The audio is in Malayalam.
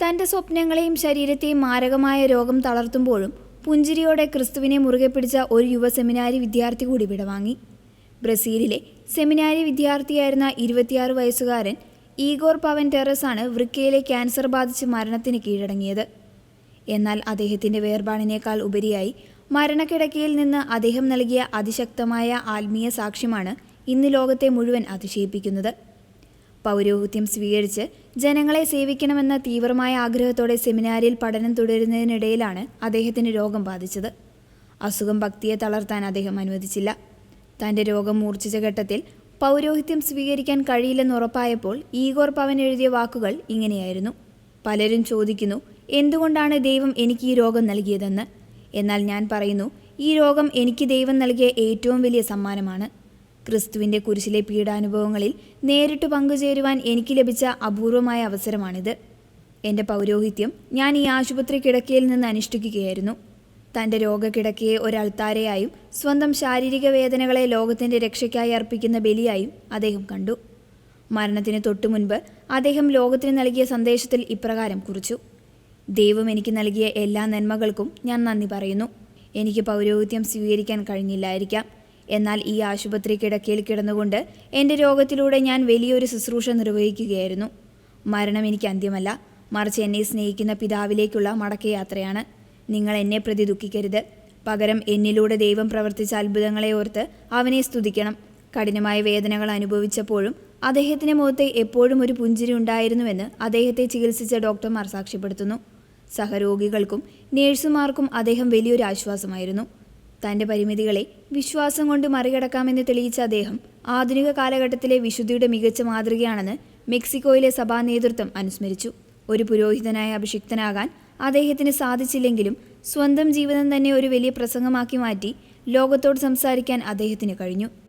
തൻ്റെ സ്വപ്നങ്ങളെയും ശരീരത്തെയും മാരകമായ രോഗം തളർത്തുമ്പോഴും പുഞ്ചിരിയോടെ ക്രിസ്തുവിനെ മുറുകെ പിടിച്ച ഒരു യുവ സെമിനാരി വിദ്യാർത്ഥി കൂടി വിടവാങ്ങി. ബ്രസീലിലെ സെമിനാരി വിദ്യാർത്ഥിയായിരുന്ന 26 വയസ്സുകാരൻ ഈഗോർ പവൻറ്റെറസാണ് വൃക്കയിലെ ക്യാൻസർ ബാധിച്ച് മരണത്തിന് കീഴടങ്ങിയത്. എന്നാൽ അദ്ദേഹത്തിൻ്റെ വേർപാടിനേക്കാൾ ഉപരിയായി മരണക്കിടക്കയിൽ നിന്ന് അദ്ദേഹം നൽകിയ അതിശക്തമായ ആത്മീയ സാക്ഷ്യമാണ് ഇന്ന് ലോകത്തെ മുഴുവൻ അതിശയിപ്പിക്കുന്നത്. പൗരോഹിത്യം സ്വീകരിച്ച് ജനങ്ങളെ സേവിക്കണമെന്ന തീവ്രമായ ആഗ്രഹത്തോടെ സെമിനാരിയിൽ പഠനം തുടരുന്നതിനിടയിലാണ് അദ്ദേഹത്തിന് രോഗം ബാധിച്ചത്. അസുഖം ഭക്തിയെ തളർത്താൻ അദ്ദേഹം അനുവദിച്ചില്ല. തൻ്റെ രോഗം മൂർച്ഛിച്ച ഘട്ടത്തിൽ പൗരോഹിത്യം സ്വീകരിക്കാൻ കഴിയില്ലെന്ന് ഉറപ്പായപ്പോൾ ഈഗോർ പവൻ എഴുതിയ വാക്കുകൾ ഇങ്ങനെയായിരുന്നു: പലരും ചോദിക്കുന്നു, എന്തുകൊണ്ടാണ് ദൈവം എനിക്ക് ഈ രോഗം നൽകിയതെന്ന്. എന്നാൽ ഞാൻ പറയുന്നു, ഈ രോഗം എനിക്ക് ദൈവം നൽകിയ ഏറ്റവും വലിയ സമ്മാനമാണ്. ക്രിസ്തുവിൻ്റെ കുരിശിലെ പീഡാനുഭവങ്ങളിൽ നേരിട്ട് പങ്കുചേരുവാൻ എനിക്ക് ലഭിച്ച അപൂർവമായ അവസരമാണിത്. എൻ്റെ പൗരോഹിത്യം ഞാൻ ഈ ആശുപത്രി കിടക്കയിൽ നിന്ന് അനുഷ്ഠിക്കുകയായിരുന്നു. തൻ്റെ രോഗകിടക്കയെ ഒരു അൾത്താരയായും സ്വന്തം ശാരീരിക വേദനകളെ ലോകത്തിൻ്റെ രക്ഷയ്ക്കായി അർപ്പിക്കുന്ന ബലിയായും അദ്ദേഹം കണ്ടു. മരണത്തിന് തൊട്ടു മുൻപ് അദ്ദേഹം ലോകത്തിന് നൽകിയ സന്ദേശത്തിൽ ഇപ്രകാരം കുറിച്ചു: ദൈവം എനിക്ക് നൽകിയ എല്ലാ നന്മകൾക്കും ഞാൻ നന്ദി പറയുന്നു. എനിക്ക് പൗരോഹിത്യം സ്വീകരിക്കാൻ കഴിഞ്ഞില്ലായിരിക്കാം. എന്നാൽ ഈ ആശുപത്രി കിടക്കയിൽ കിടന്നുകൊണ്ട് എൻ്റെ രോഗത്തിലൂടെ ഞാൻ വലിയൊരു ശുശ്രൂഷ നിർവഹിക്കുകയായിരുന്നു. മരണം എനിക്ക് അന്ത്യമല്ല, മറിച്ച് എന്നെ സ്നേഹിക്കുന്ന പിതാവിലേക്കുള്ള മടക്കയാത്രയാണ്. നിങ്ങൾ എന്നെ പ്രതി ദുഃഖിക്കരുത്. പകരം എന്നിലൂടെ ദൈവം പ്രവർത്തിച്ച അത്ഭുതങ്ങളെ ഓർത്ത് അവനെ സ്തുതിക്കണം. കഠിനമായ വേദനകൾ അനുഭവിച്ചപ്പോഴും അദ്ദേഹത്തിൻ്റെ മുഖത്ത് എപ്പോഴും ഒരു പുഞ്ചിരി ഉണ്ടായിരുന്നുവെന്ന് അദ്ദേഹത്തെ ചികിത്സിച്ച ഡോക്ടർമാർ സാക്ഷ്യപ്പെടുത്തുന്നു. സഹരോഗികൾക്കും നേഴ്സുമാർക്കും അദ്ദേഹം വലിയൊരു ആശ്വാസമായിരുന്നു. തൻ്റെ പരിമിതികളെ വിശ്വാസം കൊണ്ട് മറികടക്കാമെന്ന് തെളിയിച്ച അദ്ദേഹം ആധുനിക കാലഘട്ടത്തിലെ വിശുദ്ധിയുടെ മികച്ച മാതൃകയാണെന്ന് മെക്സിക്കോയിലെ സഭാ നേതൃത്വം അനുസ്മരിച്ചു. ഒരു പുരോഹിതനായ അഭിഷിക്തനാകാൻ അദ്ദേഹത്തിന് സാധിച്ചില്ലെങ്കിലും സ്വന്തം ജീവിതം തന്നെ ഒരു വലിയ പ്രസംഗമാക്കി മാറ്റി ലോകത്തോട് സംസാരിക്കാൻ അദ്ദേഹത്തിന് കഴിഞ്ഞു.